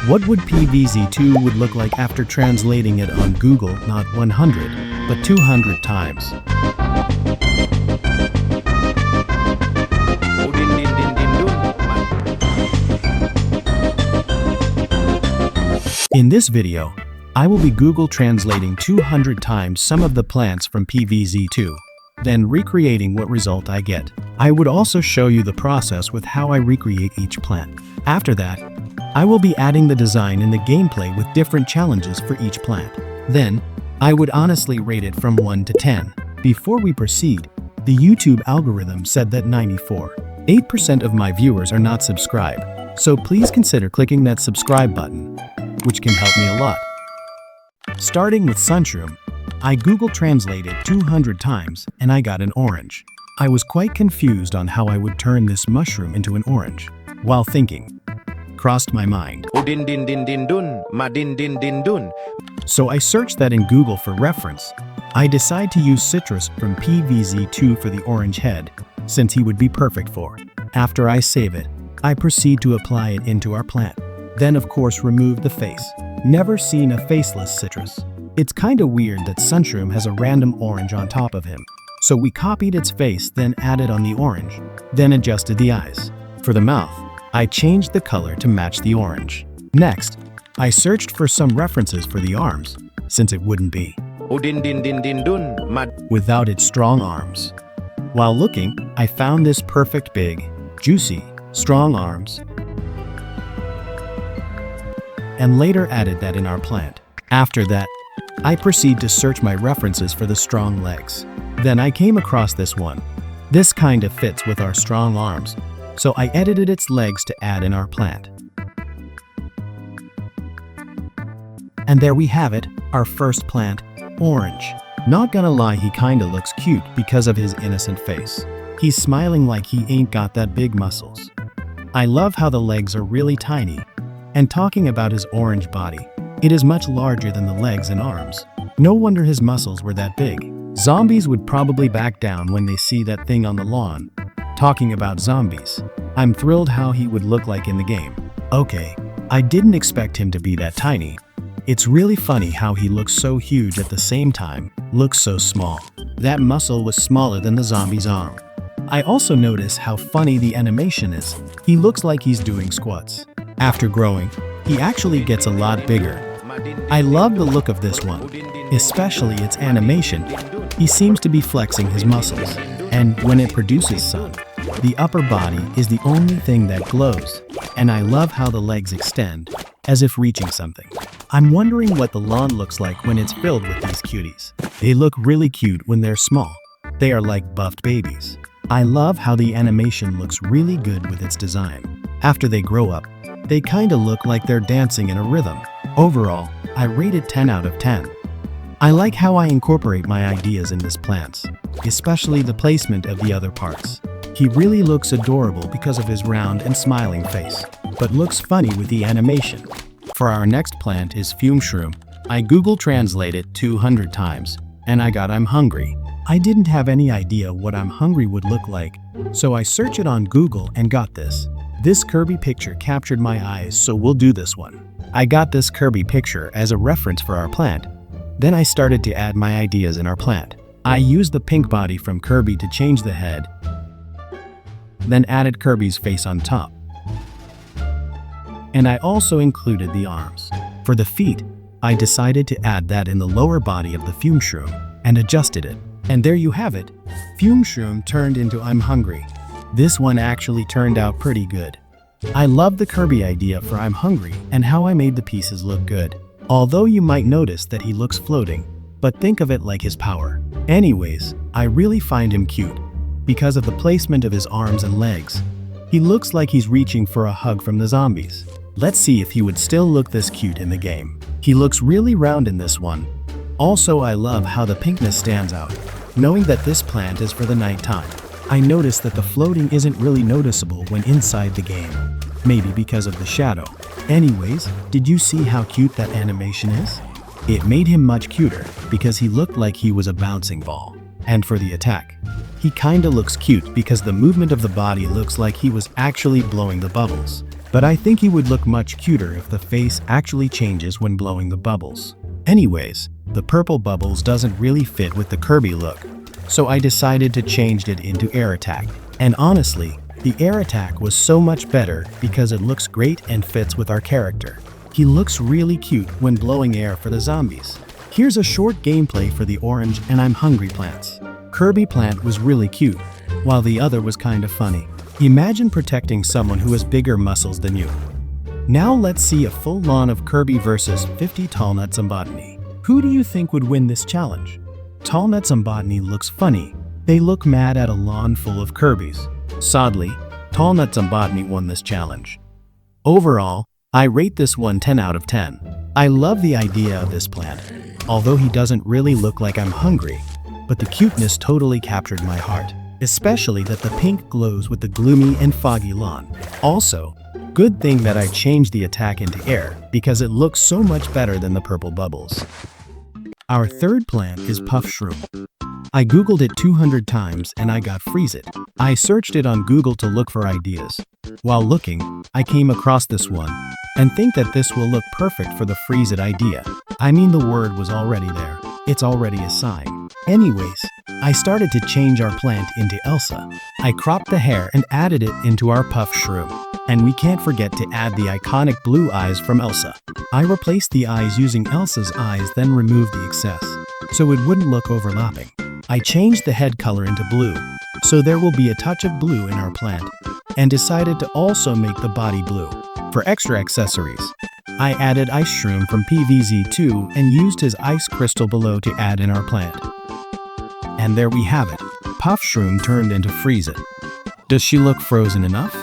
What would PvZ2 would look like after translating it on Google not 100, but 200 times? In this video, I will be Google translating 200 times some of the plants from PvZ2, then recreating what result I get. I would also show you the process with how I recreate each plant. After that, I will be adding the design in the gameplay with different challenges for each plant. Then, I would honestly rate it from 1 to 10. Before we proceed, the YouTube algorithm said that 94.8% of my viewers are not subscribed, so please consider clicking that subscribe button, which can help me a lot. Starting with Sunshroom, I Google translated 200 times and I got an orange. I was quite confused on how I would turn this mushroom into an orange. While thinking, crossed my mind. So I searched that in Google for reference. I decide to use citrus from PvZ2 for the orange head, since he would be perfect for. After I save it, I proceed to apply it into our plant. Then of course remove the face. Never seen a faceless citrus. It's kinda weird that Sunshroom has a random orange on top of him. So we copied its face, then added on the orange, then adjusted the eyes. For the mouth, I changed the color to match the orange. Next, I searched for some references for the arms, since it wouldn't be without its strong arms. While looking, I found this perfect big, juicy, strong arms, and later added that in our plant. After that, I proceed to search my references for the strong legs. Then I came across this one. This kinda fits with our strong arms, so I edited its legs to add in our plant. And there we have it, our first plant, orange. Not gonna lie, he kinda looks cute because of his innocent face. He's smiling like he ain't got that big muscles. I love how the legs are really tiny. And talking about his orange body, it is much larger than the legs and arms. No wonder his muscles were that big. Zombies would probably back down when they see that thing on the lawn. Talking about zombies, I'm thrilled how he would look like in the game. Okay, I didn't expect him to be that tiny. It's really funny how he looks so huge at the same time, looks so small. That muscle was smaller than the zombie's arm. I also notice how funny the animation is. He looks like he's doing squats. After growing, he actually gets a lot bigger. I love the look of this one, especially its animation. He seems to be flexing his muscles, and when it produces sun, the upper body is the only thing that glows, and I love how the legs extend, as if reaching something. I'm wondering what the lawn looks like when it's filled with these cuties. They look really cute when they're small. They are like buffed babies. I love how the animation looks really good with its design. After they grow up, they kinda look like they're dancing in a rhythm. Overall, I rate it 10 out of 10. I like how I incorporate my ideas in this plants, especially the placement of the other parts. He really looks adorable because of his round and smiling face, but looks funny with the animation. For our next plant is Fume Shroom. I Google translate it 200 times, and I got I'm hungry. I didn't have any idea what I'm hungry would look like, so I searched it on Google and got this. This Kirby picture captured my eyes, so we'll do this one. I got this Kirby picture as a reference for our plant. Then I started to add my ideas in our plant. I used the pink body from Kirby to change the head, then added Kirby's face on top. And I also included the arms. For the feet, I decided to add that in the lower body of the Fume Shroom and adjusted it. And there you have it. Fume Shroom turned into I'm hungry. This one actually turned out pretty good. I love the Kirby idea for I'm hungry and how I made the pieces look good. Although you might notice that he looks floating, but think of it like his power. Anyways, I really find him cute because of the placement of his arms and legs. He looks like he's reaching for a hug from the zombies. Let's see if he would still look this cute in the game. He looks really round in this one. Also, I love how the pinkness stands out, knowing that this plant is for the nighttime. I noticed that the floating isn't really noticeable when inside the game, maybe because of the shadow. Anyways, did you see how cute that animation is? It made him much cuter because he looked like he was a bouncing ball. And for the attack, he kinda looks cute because the movement of the body looks like he was actually blowing the bubbles. but I think he would look much cuter if the face actually changes when blowing the bubbles. Anyways, the purple bubbles doesn't really fit with the Kirby look, so I decided to change it into air attack. And honestly, the air attack was so much better because it looks great and fits with our character. He looks really cute when blowing air for the zombies. Here's a short gameplay for the orange and I'm hungry plants. Kirby plant was really cute, while the other was kinda funny. Imagine protecting someone who has bigger muscles than you. Now let's see a full lawn of Kirby versus 50 Tallnut Zombotany. Who do you think would win this challenge? Tallnut Zombotany looks funny. They look mad at a lawn full of Kirbys. Sadly, Tallnut Zombotany won this challenge. Overall, I rate this one 10 out of 10. I love the idea of this plant, although he doesn't really look like I'm hungry, but the cuteness totally captured my heart, especially that the pink glows with the gloomy and foggy lawn. Also, good thing that I changed the attack into air because it looks so much better than the purple bubbles. Our third plant is Puff Shroom. I googled it 200 times and I got Freeze It. I searched it on Google to look for ideas. While looking, I came across this one and think that this will look perfect for the Freeze It idea. I mean, the word was already there. It's already a sign. Anyways, I started to change our plant into Elsa. I cropped the hair and added it into our Puff Shroom. And we can't forget to add the iconic blue eyes from Elsa. I replaced the eyes using Elsa's eyes, then removed the excess, so it wouldn't look overlapping. I changed the head color into blue, so there will be a touch of blue in our plant, and decided to also make the body blue. For extra accessories, I added Ice Shroom from PvZ2 and used his ice crystal below to add in our plant. And there we have it. Puff Shroom turned into Freeze It. Does she look frozen enough?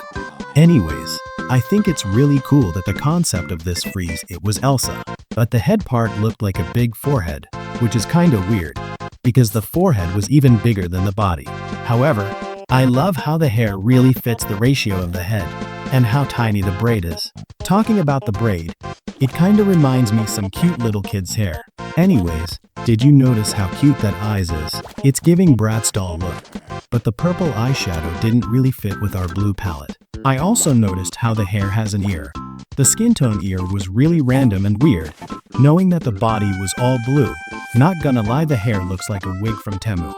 Anyways, I think it's really cool that the concept of this Freeze It was Elsa, but the head part looked like a big forehead, which is kinda weird, because the forehead was even bigger than the body. However, I love how the hair really fits the ratio of the head, and how tiny the braid is. Talking about the braid, it kinda reminds me some cute little kid's hair. Anyways, did you notice how cute that eyes is? It's giving Bratz doll look, but the purple eyeshadow didn't really fit with our blue palette. I also noticed how the hair has an ear. The skin tone ear was really random and weird, knowing that the body was all blue. Not gonna lie, the hair looks like a wig from Temu.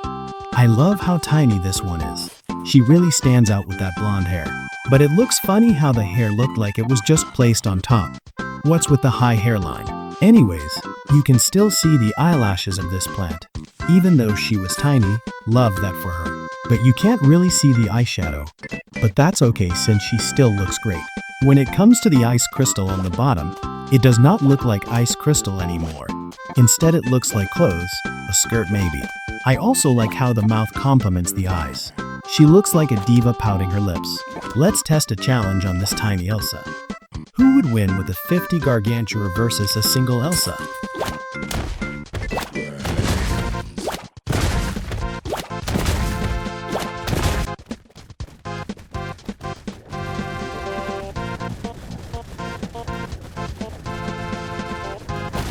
I love how tiny this one is. She really stands out with that blonde hair. But it looks funny how the hair looked like it was just placed on top. What's with the high hairline? Anyways, you can still see the eyelashes of this plant. Even though she was tiny, love that for her. But you can't really see the eyeshadow. But that's okay since she still looks great. When it comes to the ice crystal on the bottom, it does not look like ice crystal anymore. Instead, it looks like clothes, a skirt maybe. I also like how the mouth complements the eyes. She looks like a diva pouting her lips. Let's test a challenge on this tiny Elsa. Who would win with a 50 Gargantua versus a single Elsa?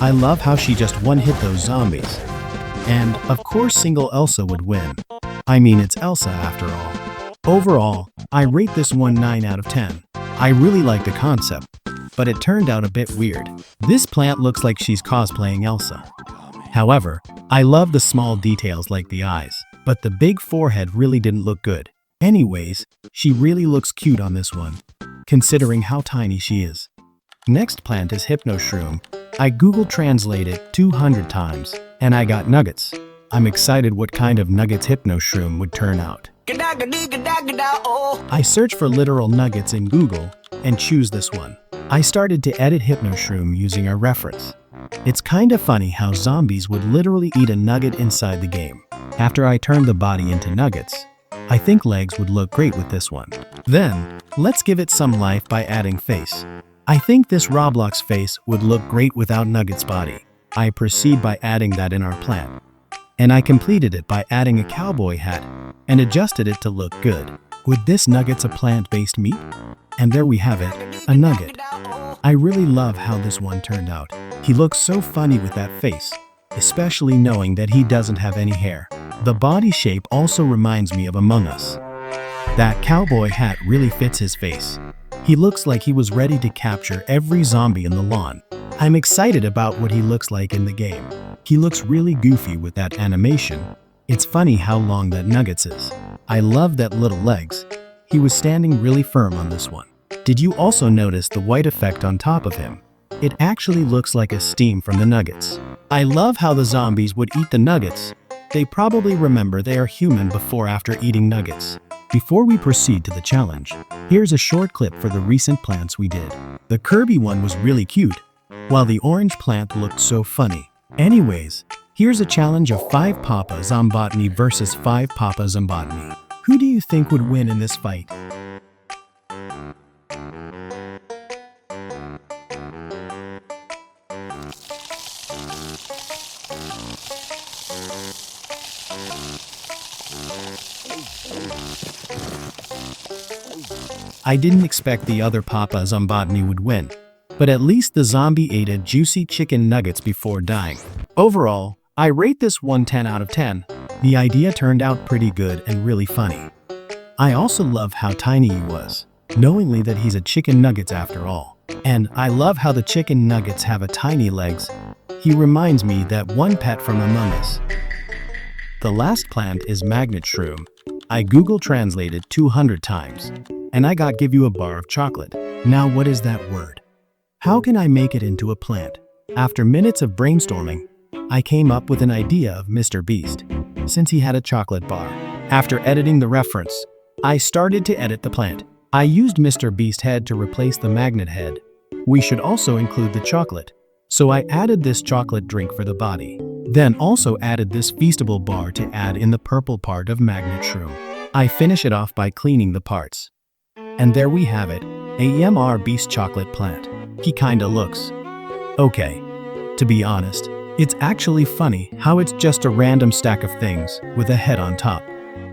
I love how she just one-hit those zombies. And, of course, single Elsa would win. I mean, it's Elsa after all. Overall, I rate this one 9 out of 10. I really like the concept, but it turned out a bit weird. This plant looks like she's cosplaying Elsa. However, I love the small details like the eyes, but the big forehead really didn't look good. Anyways, she really looks cute on this one, considering how tiny she is. Next plant is Hypno Shroom. I Google translated 200 times, and I got nuggets. I'm excited what kind of nuggets Hypno Shroom would turn out. I search for literal nuggets in Google and choose this one. I started to edit Hypno Shroom using a reference. It's kinda funny how zombies would literally eat a nugget inside the game. After I turned the body into nuggets, I think legs would look great with this one. Then, let's give it some life by adding face. I think this Roblox face would look great without Nugget's body. I proceed by adding that in our plant. And I completed it by adding a cowboy hat and adjusted it to look good. With this Nugget's a plant-based meat? And there we have it, a nugget. I really love how this one turned out. He looks so funny with that face, especially knowing that he doesn't have any hair. The body shape also reminds me of Among Us. That cowboy hat really fits his face. He looks like he was ready to capture every zombie in the lawn. I'm excited about what he looks like in the game. He looks really goofy with that animation. It's funny how long that Nuggets is. I love that little legs. He was standing really firm on this one. Did you also notice the white effect on top of him? It actually looks like a steam from the nuggets. I love how the zombies would eat the nuggets. They probably remember they are human before after eating nuggets. Before we proceed to the challenge, here's a short clip for the recent plants we did. The Kirby one was really cute, while the orange plant looked so funny. Anyways, here's a challenge of 5 Papa Zombotany versus 5 Papa Zombotany. Who do you think would win in this fight? I didn't expect the other Papa Zombotany would win, but at least the zombie ate a juicy chicken nuggets before dying. Overall, I rate this one 10 out of 10. The idea turned out pretty good and really funny. I also love how tiny he was, knowingly that he's a chicken nuggets after all. And I love how the chicken nuggets have a tiny legs. He reminds me that one pet from Among Us. The last plant is magnet shroom. I Google translated 200 times, and I got give you a bar of chocolate. Now what is that word? How can I make it into a plant? After minutes of brainstorming, I came up with an idea of Mr. Beast, since he had a chocolate bar. After editing the reference, I started to edit the plant. I used Mr. Beast head to replace the magnet head. We should also include the chocolate, so I added this chocolate drink for the body. Then also added this feastable bar to add in the purple part of magnet shroom. I finish it off by cleaning the parts. And there we have it, a Mr. Beast chocolate plant. He kinda looks okay. To be honest, it's actually funny how it's just a random stack of things with a head on top.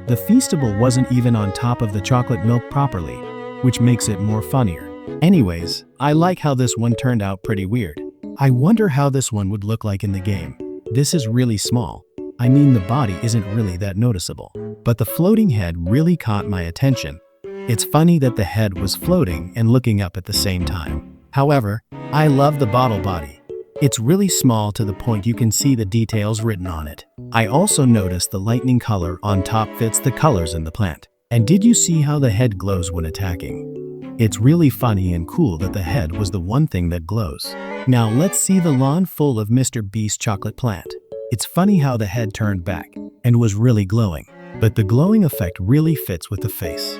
The feastable wasn't even on top of the chocolate milk properly, which makes it more funnier. Anyways, I like how this one turned out pretty weird. I wonder how this one would look like in the game. This is really small. I mean, the body isn't really that noticeable, but the floating head really caught my attention. It's funny that the head was floating and looking up at the same time. However, I love the bottle body. It's really small to the point you can see the details written on it. I also noticed the lightning color on top fits the colors in the plant. And did you see how the head glows when attacking? It's really funny and cool that the head was the one thing that glows. Now let's see the lawn full of Mr. Beast chocolate plant. It's funny how the head turned back and was really glowing, but the glowing effect really fits with the face.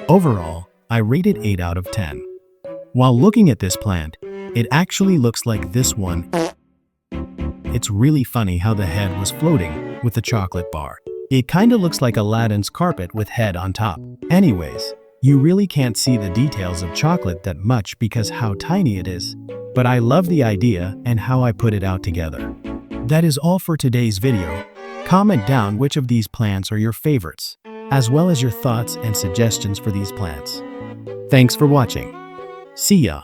Overall, I rate it 8 out of 10. While looking at this plant, it actually looks like this one. It's really funny how the head was floating with the chocolate bar. It kinda looks like Aladdin's carpet with head on top. Anyways, you really can't see the details of chocolate that much because how tiny it is. But I love the idea and how I put it out together. That is all for today's video. Comment down which of these plants are your favorites, as well as your thoughts and suggestions for these plants. Thanks for watching. See ya!